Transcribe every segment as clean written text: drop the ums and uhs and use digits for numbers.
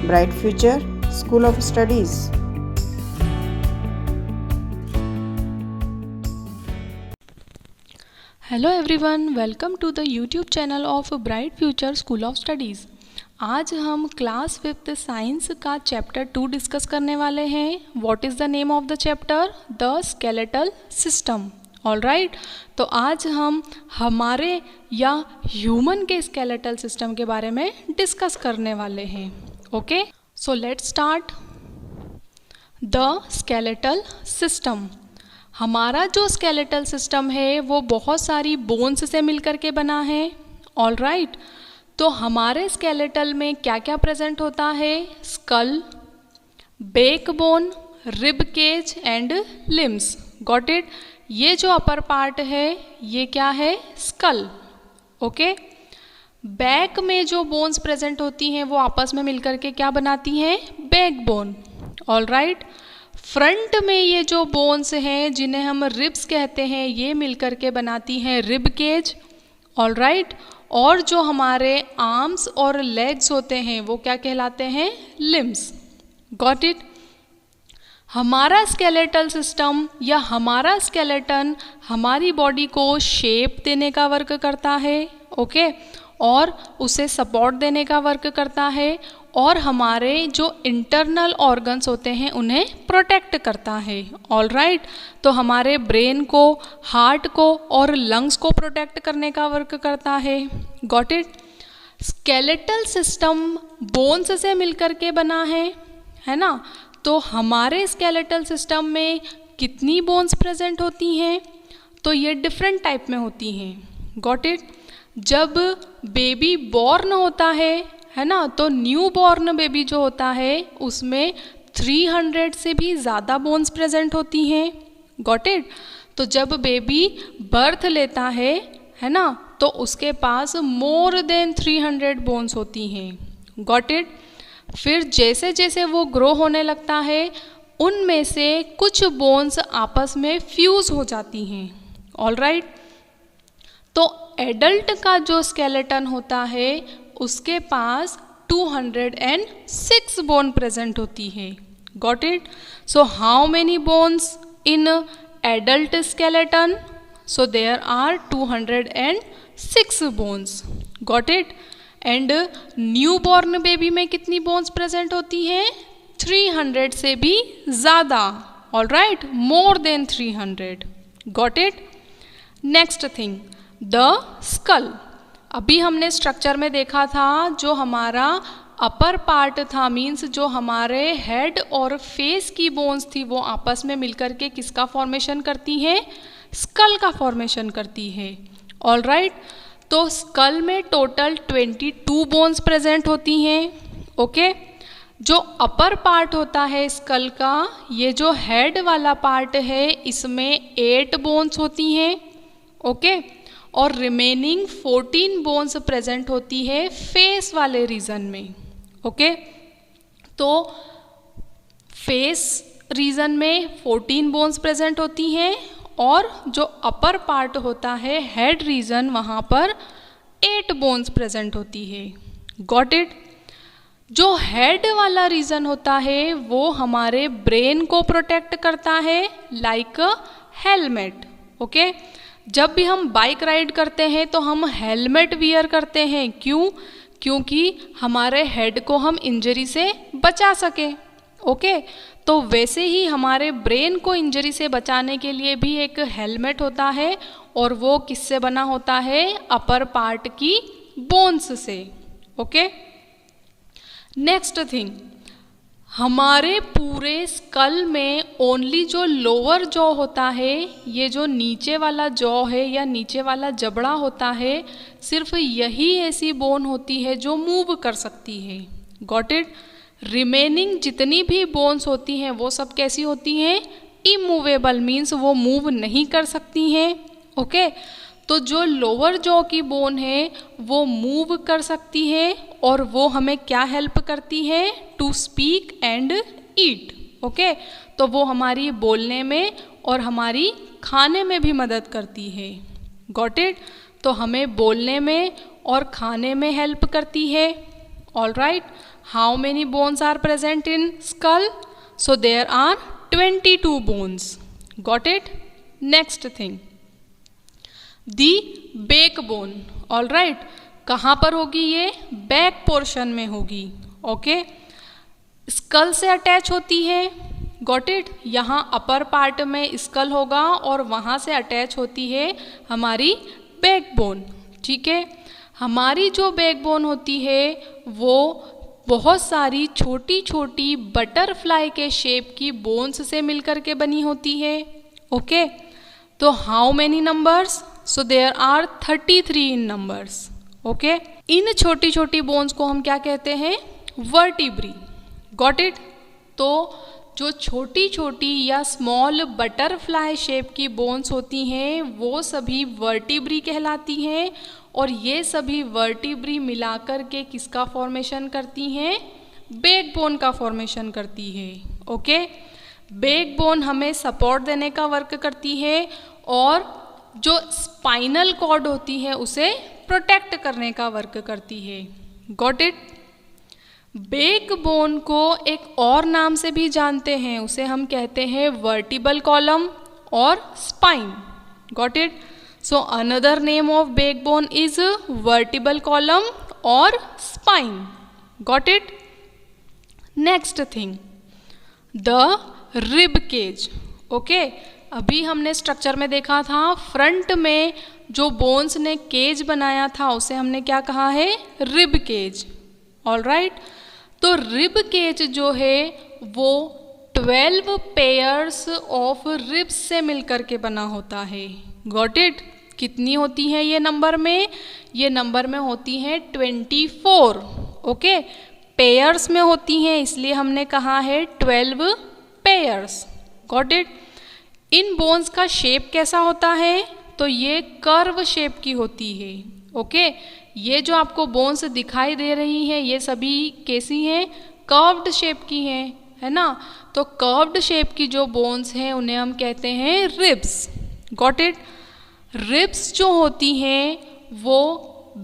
Bright Future School of Studies. Hello everyone, welcome to the YouTube channel of bright future school of studies. आज हम class 5th science का chapter 2 discuss करने वाले हैं। What is the name of the chapter? The skeletal system. All right, तो आज हम हमारे या ह्यूमन के स्केलेटल सिस्टम के बारे में डिस्कस करने वाले हैं। Okay, so let's start. The skeletal system, हमारा जो स्केलेटल सिस्टम है वो बहुत सारी बोन्स से मिलकर के बना है। ऑल राइट, तो हमारे स्केलेटल में क्या क्या प्रेजेंट होता है? Skull, backbone, rib cage and limbs. Got it? ये जो अपर पार्ट है ये क्या है? स्कल। ओके, बैक में जो बोन्स प्रेजेंट होती हैं वो आपस में मिलकर के क्या बनाती हैं? बैकबोन। ऑल राइट, फ्रंट में ये जो बोन्स हैं जिन्हें हम रिब्स कहते हैं ये मिलकर के बनाती हैं रिब केज। ऑल राइट, और जो हमारे आर्म्स और लेग्स होते हैं वो क्या कहलाते हैं? लिम्स। Got it? हमारा स्केलेटल सिस्टम या हमारा स्केलेटन हमारी बॉडी को शेप देने का वर्क करता है। ओके, और उसे सपोर्ट देने का वर्क करता है, और हमारे जो इंटरनल ऑर्गन्स होते हैं उन्हें प्रोटेक्ट करता है। ऑल राइट, तो हमारे ब्रेन को, हार्ट को और लंग्स को प्रोटेक्ट करने का वर्क करता है। Got it? Skeletal system bones से मिलकर के बना है ना? तो हमारे स्केलेटल सिस्टम में कितनी बोन्स प्रेजेंट होती हैं? तो ये डिफरेंट टाइप में होती हैं। Got it? जब बेबी बॉर्न होता है ना, तो न्यू बॉर्न बेबी जो होता है उसमें 300 से भी ज़्यादा बोन्स प्रेजेंट होती हैं। Got it? तो जब बेबी बर्थ लेता है ना, तो उसके पास मोर देन 300 बोन्स होती हैं। Got it? फिर जैसे जैसे वो ग्रो होने लगता है उनमें से कुछ बोन्स आपस में फ्यूज़ हो जाती हैं। ऑल राइट, तो एडल्ट का जो स्केलेटन होता है उसके पास 206 बोन प्रेजेंट होती है। Got it? So how many bones in adult skeleton? So there are 206 bones. Got it? And newborn baby में कितनी बोन्स प्रेजेंट होती हैं? 300 से भी ज़्यादा। All right, more than 300। Got it? Next thing, the skull. अभी हमने structure में देखा था जो हमारा अपर पार्ट था, मीन्स जो हमारे हेड और फेस की बोन्स थी वो आपस में मिलकर के किसका फॉर्मेशन करती हैं? स्कल का फॉर्मेशन करती है। ऑल राइट, तो स्कल में टोटल 22 बोन्स प्रेजेंट होती हैं। ओके, जो अपर पार्ट होता है स्कल का, ये जो हेड वाला पार्ट है इसमें 8 बोन्स होती हैं। ओके, और रिमेनिंग 14 बोन्स प्रेजेंट होती है फेस वाले रीजन में। ओके, तो फेस रीजन में 14 बोन्स प्रेजेंट होती हैं, और जो अपर पार्ट होता है हेड रीजन वहाँ पर 8 बोन्स प्रेजेंट होती है। Got it? जो हेड वाला रीजन होता है वो हमारे ब्रेन को प्रोटेक्ट करता है लाइक अ हेलमेट। ओके, जब भी हम बाइक राइड करते हैं तो हम हेलमेट वियर करते हैं। क्यों? क्योंकि हमारे हेड को हम इंजरी से बचा सके। ओके, तो वैसे ही हमारे ब्रेन को इंजरी से बचाने के लिए भी एक हेलमेट होता है, और वो किससे बना होता है? अपर पार्ट की बोन्स से। ओके, नेक्स्ट थिंग, हमारे पूरे स्कल में ओनली जो लोअर जॉ होता है, ये जो नीचे वाला जॉ है या नीचे वाला जबड़ा होता है, सिर्फ यही ऐसी बोन होती है जो मूव कर सकती है। Got it? रिमेनिंग जितनी भी बोन्स होती हैं वो सब कैसी होती हैं? इमूवेबल, मीन्स वो मूव नहीं कर सकती हैं। ओके, तो जो लोअर जॉ की बोन है वो मूव कर सकती है, और वो हमें क्या हेल्प करती है? To speak and eat. Okay, तो वो हमारी बोलने में और हमारी खाने में भी मदद करती है। Got it? तो हमें बोलने में और खाने में हेल्प करती है। All right, How many bones are present in skull? So there are 22 bones. Got it? Next thing, the backbone. All right, कहाँ पर होगी ये? बैक पोर्शन में होगी. ओके, स्कल से अटैच होती है. Got it? यहाँ अपर पार्ट में स्कल होगा और वहाँ से अटैच होती है हमारी बैकबोन. ठीक है, हमारी जो बैकबोन होती है वो बहुत सारी छोटी छोटी बटरफ्लाई के शेप की बोन्स से मिलकर के बनी होती है. ओके, तो how many numbers? So there are 33 in numbers. Okay, इन छोटी छोटी बोन्स को हम क्या कहते हैं? वर्टिब्री. Got it? तो जो छोटी छोटी या स्मॉल बटरफ्लाई शेप की बोन्स होती हैं वो सभी वर्टिब्री कहलाती हैं, और ये सभी वर्टिब्री मिलाकर के किसका फॉर्मेशन करती हैं? बैकबोन का फॉर्मेशन करती है. ओके, बैकबोन हमें सपोर्ट देने का वर्क करती है और जो स्पाइनल कॉर्ड होती है उसे प्रोटेक्ट करने का वर्क करती है. Got it? बैकबोन को एक और नाम से भी जानते हैं, उसे हम कहते हैं वर्टिबल कॉलम और spine. Got it? So another name of backbone is vertebral column और spine. Got it? Next thing, the rib cage. Okay, अभी हमने स्ट्रक्चर में देखा था फ्रंट में जो बोन्स ने केज बनाया था उसे हमने क्या कहा है? Rib cage. ऑल राइट, तो रिब केज जो है वो 12 पेयर्स ऑफ रिब्स से मिलकर के बना होता है. Got it? कितनी होती है ये नंबर में? ये नंबर में होती हैं 24. ओके, पेयर्स में होती हैं इसलिए हमने कहा है 12 pairs. Got it? In bones का शेप कैसा होता है? तो ये कर्व शेप की होती है. ओके, ये जो आपको बोन्स दिखाई दे रही हैं ये सभी कैसी हैं? कर्व्ड शेप की हैं, है ना? तो कर्व्ड शेप की जो बोन्स हैं उन्हें हम कहते हैं रिब्स. Got it? रिब्स जो होती हैं वो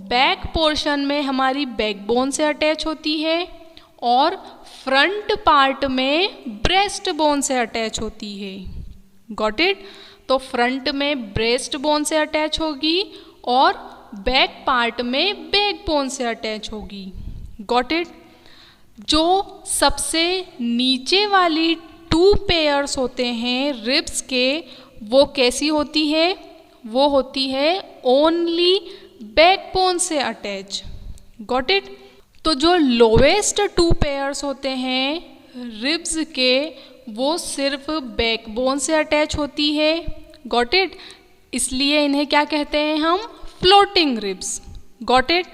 बैक पोर्शन में हमारी बैकबोन से अटैच होती है और फ्रंट पार्ट में ब्रेस्ट बोन से अटैच होती है. Got it? तो फ्रंट में ब्रेस्ट बोन से अटैच होगी और बैक पार्ट में बैक बोन से अटैच होगी. Got it? जो सबसे नीचे वाली 2 पेयर्स होते हैं रिब्स के वो कैसी होती है? वो होती है ओनली बैकबोन से अटैच. Got it? तो जो लोवेस्ट 2 पेयर्स होते हैं रिब्स के वो सिर्फ बैकबोन से अटैच होती है. Got it? इसलिए इन्हें क्या कहते हैं हम? Floating ribs. Got it?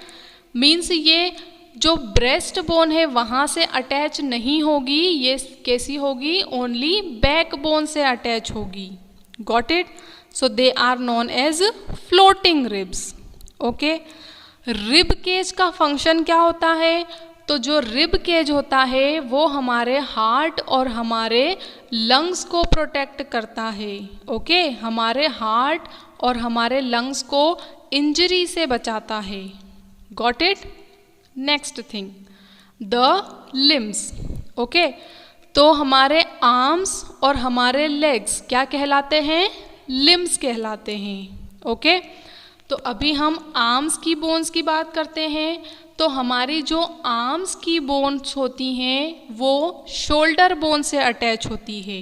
Means ये जो ब्रेस्ट बोन है वहाँ से अटैच नहीं होगी, ये कैसी होगी? ओनली बैकबोन से अटैच होगी. Got it? So they are known as floating ribs. Okay, rib cage का फंक्शन क्या होता है? तो जो रिब केज होता है वो हमारे हार्ट और हमारे लंग्स को प्रोटेक्ट करता है. ओके, हमारे हार्ट और हमारे लंग्स को इंजरी से बचाता है. Got it? Next thing, the limbs. Okay, तो हमारे आर्म्स और हमारे लेग्स क्या कहलाते हैं? लिम्स कहलाते हैं. ओके, तो अभी हम आर्म्स की बोन्स की बात करते हैं. तो हमारी जो आर्म्स की बोन्स होती हैं वो शोल्डर बोन से अटैच होती है.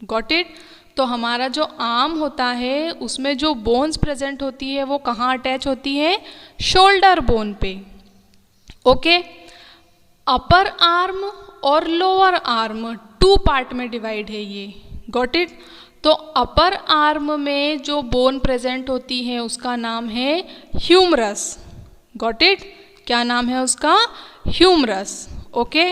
Got it? तो हमारा जो आर्म होता है उसमें जो बोन्स प्रेजेंट होती है वो कहाँ अटैच होती है? शोल्डर बोन पे. ओके, अपर आर्म और लोअर आर्म 2 पार्ट में डिवाइड है ये. Got it? तो अपर आर्म में जो बोन प्रेजेंट होती है उसका नाम है ह्यूमरस. Got it? क्या नाम है उसका? ह्यूमरस. ओके,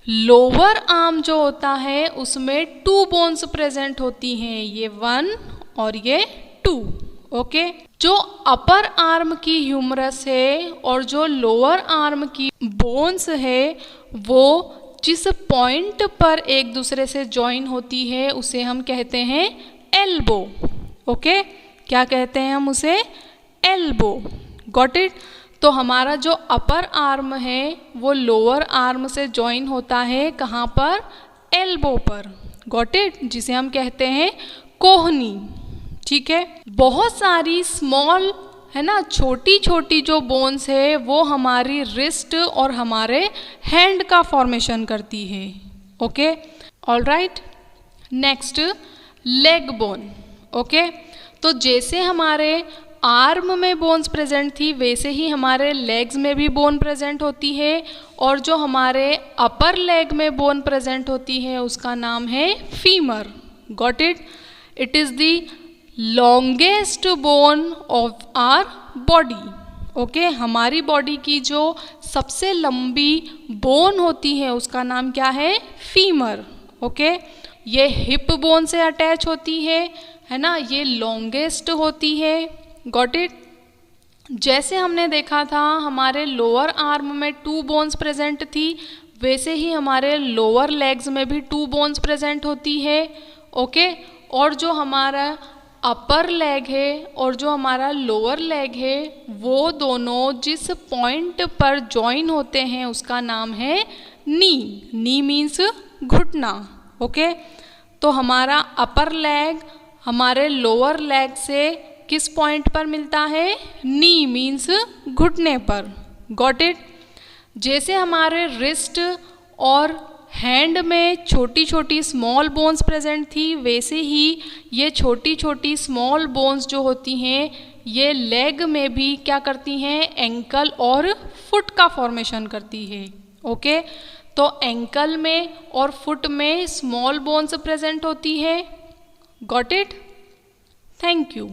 लोअर आर्म जो होता है उसमें 2 बोन्स प्रेजेंट होती हैं, ये 1 और ये 2. ओके, जो अपर आर्म की ह्यूमरस है और जो लोअर आर्म की बोन्स है वो जिस पॉइंट पर एक दूसरे से ज्वाइन होती है उसे हम कहते हैं एल्बो. ओके, क्या कहते हैं हम उसे? एल्बो. Got it? तो हमारा जो अपर आर्म है वो लोअर आर्म से ज्वाइन होता है कहाँ पर, एल्बो पर, गॉट इट, जिसे हम कहते हैं कोहनी, ठीक है। बहुत सारी स्मॉल है ना, छोटी छोटी जो बोन्स है वो हमारी रिस्ट और हमारे हैंड का फॉर्मेशन करती है, okay, alright. Next leg bone, okay. तो जैसे हमारे आर्म में बोन्स प्रेजेंट थी वैसे ही हमारे लेग्स में भी बोन प्रेजेंट होती है, और जो हमारे अपर लेग में बोन प्रेजेंट होती है उसका नाम है femur, got it. It is the longest bone of our body, okay. हमारी बॉडी की जो सबसे लंबी बोन होती है उसका नाम क्या है, फीमर, ओके। ये हिप बोन से अटैच होती है ना, ये लॉन्गेस्ट होती है, गॉट इट। जैसे हमने देखा था हमारे लोअर आर्म में 2 बोन्स प्रेजेंट थी, वैसे ही हमारे लोअर लेग्स में भी 2 बोन्स प्रेजेंट होती है, ओके। और जो हमारा अपर लेग है और जो हमारा लोअर लेग है वो दोनों जिस पॉइंट पर ज्वाइन होते हैं उसका नाम है नी, नी मीन्स घुटना, ओके। तो हमारा अपर लेग हमारे लोअर लेग से किस पॉइंट पर मिलता है, नी मीन्स घुटने पर, गॉट इट। जैसे हमारे रिस्ट और हैंड में छोटी छोटी स्मॉल बोन्स प्रेजेंट थी वैसे ही ये छोटी छोटी स्मॉल बोन्स जो होती हैं ये लेग में भी क्या करती हैं, एंकल और फुट का फॉर्मेशन करती है, ओके। तो एंकल में और फुट में स्मॉल बोन्स प्रेजेंट होती है, गॉट इट, थैंक यू।